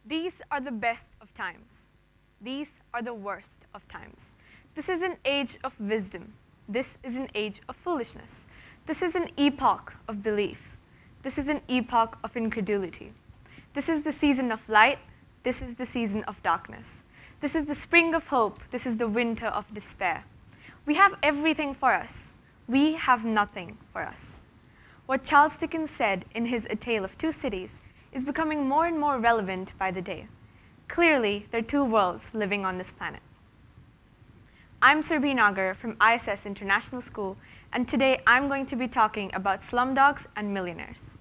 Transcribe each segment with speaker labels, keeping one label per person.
Speaker 1: These are the best of times. These are the worst of times. This is an age of wisdom. This is an age of foolishness. This is an epoch of belief. This is an epoch of incredulity. This is the season of light. This is the season of darkness. This is the spring of hope. This is the winter of despair. We have everything for us. We have nothing for us. What Charles Dickens said in his A Tale of Two Cities is becoming more and more relevant by the day. Clearly, there are two worlds living on this planet. I'm Surabhi Nagar from ISS International School, and today I'm going to be talking about slumdogs and millionaires.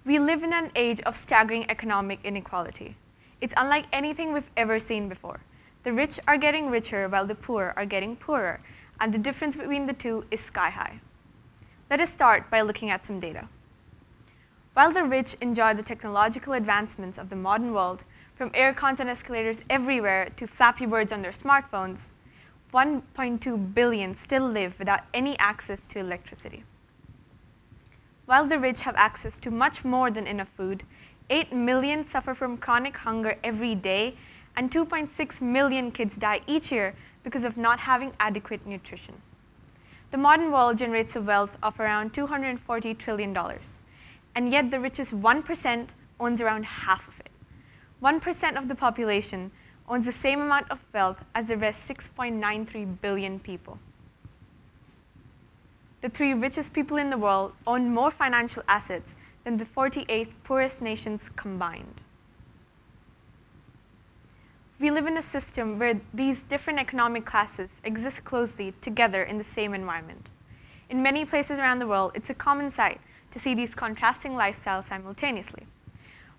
Speaker 1: We live in an age of staggering economic inequality. It's unlike anything we've ever seen before. The rich are getting richer while the poor are getting poorer, and the difference between the two is sky high. Let us start by looking at some data. While the rich enjoy the technological advancements of the modern world, from air cons and escalators everywhere to Flappy Birds on their smartphones, 1.2 billion still live without any access to electricity. While the rich have access to much more than enough food, 8 million suffer from chronic hunger every day, and 2.6 million kids die each year because of not having adequate nutrition. The modern world generates a wealth of around $240 trillion, and yet the richest 1% owns around half of it. 1% of the population owns the same amount of wealth as the rest 6.93 billion people. The 3 richest people in the world own more financial assets than the 48 poorest nations combined. We live in a system where these different economic classes exist closely together in the same environment. In many places around the world, it's a common sight to see these contrasting lifestyles simultaneously.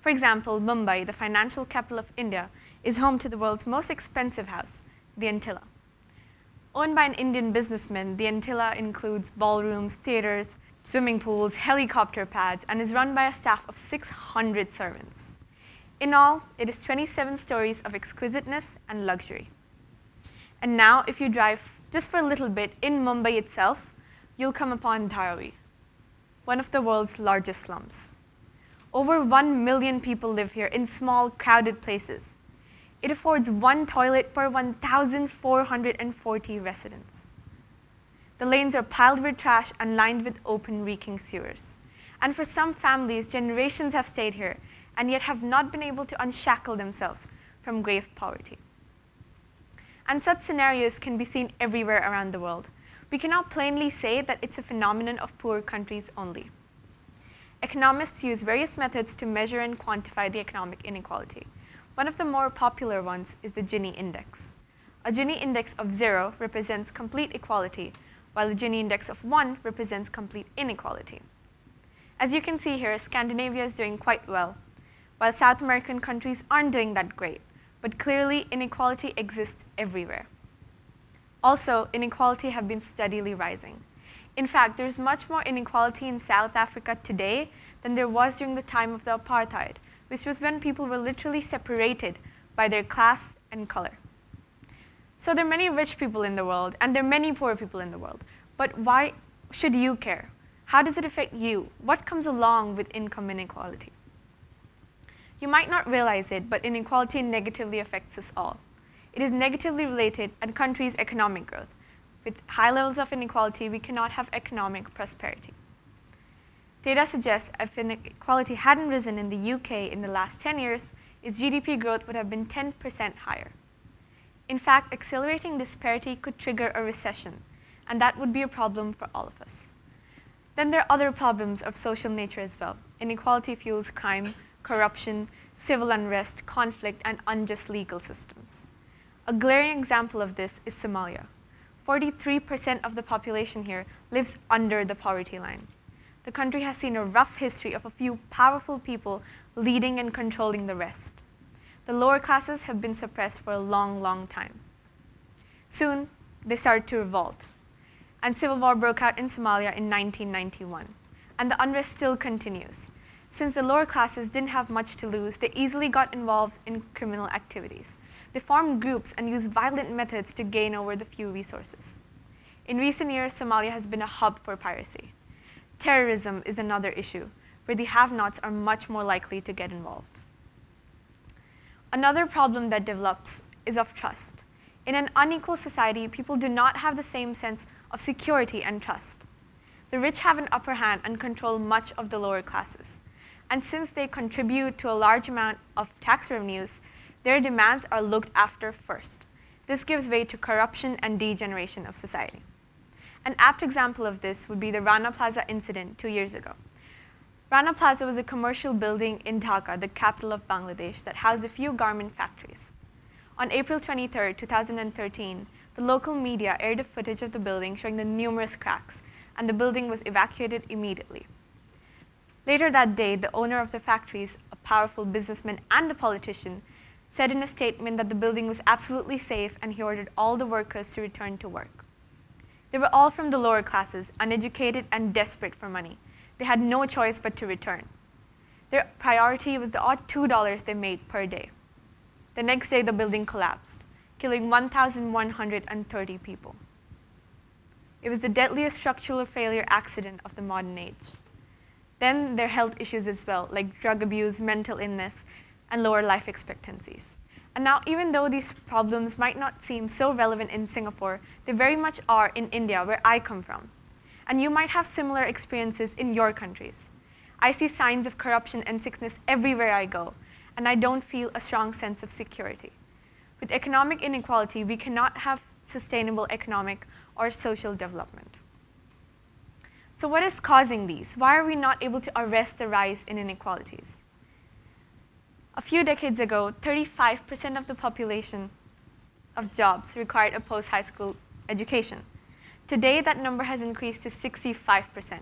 Speaker 1: For example, Mumbai, the financial capital of India, is home to the world's most expensive house, the Antilla. Owned by an Indian businessman, the Antilla includes ballrooms, theaters, swimming pools, helicopter pads, and is run by a staff of 600 servants. In all, it is 27 stories of exquisiteness and luxury. And now, if you drive just for a little bit in Mumbai itself, you'll come upon Dharavi, one of the world's largest slums. Over 1 million people live here in small, crowded places. It affords 1 toilet per 1,440 residents. The lanes are piled with trash and lined with open, reeking sewers. And for some families, generations have stayed here and yet have not been able to unshackle themselves from grave poverty. And such scenarios can be seen everywhere around the world. We cannot plainly say that it's a phenomenon of poor countries only. Economists use various methods to measure and quantify the economic inequality. One of the more popular ones is the Gini index. A Gini index of 0 represents complete equality, while a Gini index of 1 represents complete inequality. As you can see here, Scandinavia is doing quite well, while South American countries aren't doing that great, but clearly inequality exists everywhere. Also, inequality has been steadily rising. In fact, there's much more inequality in South Africa today than there was during the time of the apartheid, which was when people were literally separated by their class and color. So there are many rich people in the world, and there are many poor people in the world. But why should you care? How does it affect you? What comes along with income inequality? You might not realize it, but inequality negatively affects us all. It is negatively related to a country's economic growth. With high levels of inequality, we cannot have economic prosperity. Data suggests if inequality hadn't risen in the UK in the last 10 years, its GDP growth would have been 10% higher. In fact, accelerating disparity could trigger a recession, and that would be a problem for all of us. Then there are other problems of social nature as well. Inequality fuels crime, corruption, civil unrest, conflict, and unjust legal systems. A glaring example of this is Somalia. 43% of the population here lives under the poverty line. The country has seen a rough history of a few powerful people leading and controlling the rest. The lower classes have been suppressed for a long, long time. Soon, they started to revolt, and civil war broke out in Somalia in 1991. And the unrest still continues. Since the lower classes didn't have much to lose, they easily got involved in criminal activities. They formed groups and used violent methods to gain over the few resources. In recent years, Somalia has been a hub for piracy. Terrorism is another issue, where the have-nots are much more likely to get involved. Another problem that develops is of trust. In an unequal society, people do not have the same sense of security and trust. The rich have an upper hand and control much of the lower classes. And since they contribute to a large amount of tax revenues, their demands are looked after first. This gives way to corruption and degeneration of society. An apt example of this would be the Rana Plaza incident 2 years ago. Rana Plaza was a commercial building in Dhaka, the capital of Bangladesh, that housed a few garment factories. On April 23, 2013, the local media aired a footage of the building showing the numerous cracks, and the building was evacuated immediately. Later that day, the owner of the factories, a powerful businessman and a politician, said in a statement that the building was absolutely safe and he ordered all the workers to return to work. They were all from the lower classes, uneducated and desperate for money. They had no choice but to return. Their priority was the odd $2 they made per day. The next day, the building collapsed, killing 1,130 people. It was the deadliest structural failure accident of the modern age. Then there are health issues as well, like drug abuse, mental illness, and lower life expectancies. And now, even though these problems might not seem so relevant in Singapore, they very much are in India, where I come from. And you might have similar experiences in your countries. I see signs of corruption and sickness everywhere I go, and I don't feel a strong sense of security. With economic inequality, we cannot have sustainable economic or social development. So what is causing these? Why are we not able to arrest the rise in inequalities? A few decades ago, 35% of the population of jobs required a post-high school education. Today, that number has increased to 65%.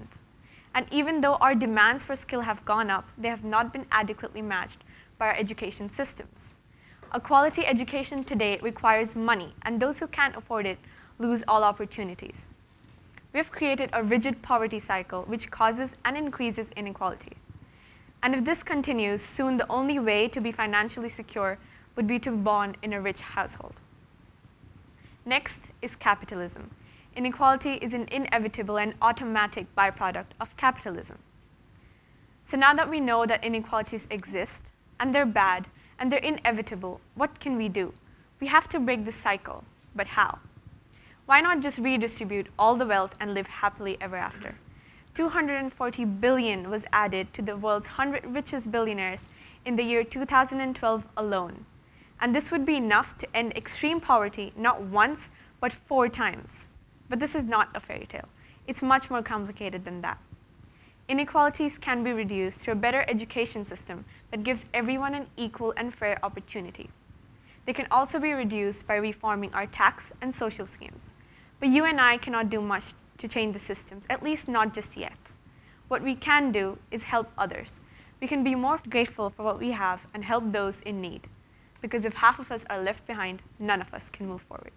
Speaker 1: And even though our demands for skill have gone up, they have not been adequately matched by our education systems. A quality education today requires money, and those who can't afford it lose all opportunities. We have created a rigid poverty cycle which causes and increases inequality. And if this continues, soon the only way to be financially secure would be to be born in a rich household. Next is capitalism. Inequality is an inevitable and automatic byproduct of capitalism. So now that we know that inequalities exist, and they're bad, and they're inevitable, what can we do? We have to break this cycle, but how? Why not just redistribute all the wealth and live happily ever after? 240 billion was added to the world's 100 richest billionaires in the year 2012 alone. And this would be enough to end extreme poverty not once, but 4 times. But this is not a fairy tale. It's much more complicated than that. Inequalities can be reduced through a better education system that gives everyone an equal and fair opportunity. They can also be reduced by reforming our tax and social schemes. But you and I cannot do much to change the systems, at least not just yet. What we can do is help others. We can be more grateful for what we have and help those in need. Because if half of us are left behind, none of us can move forward.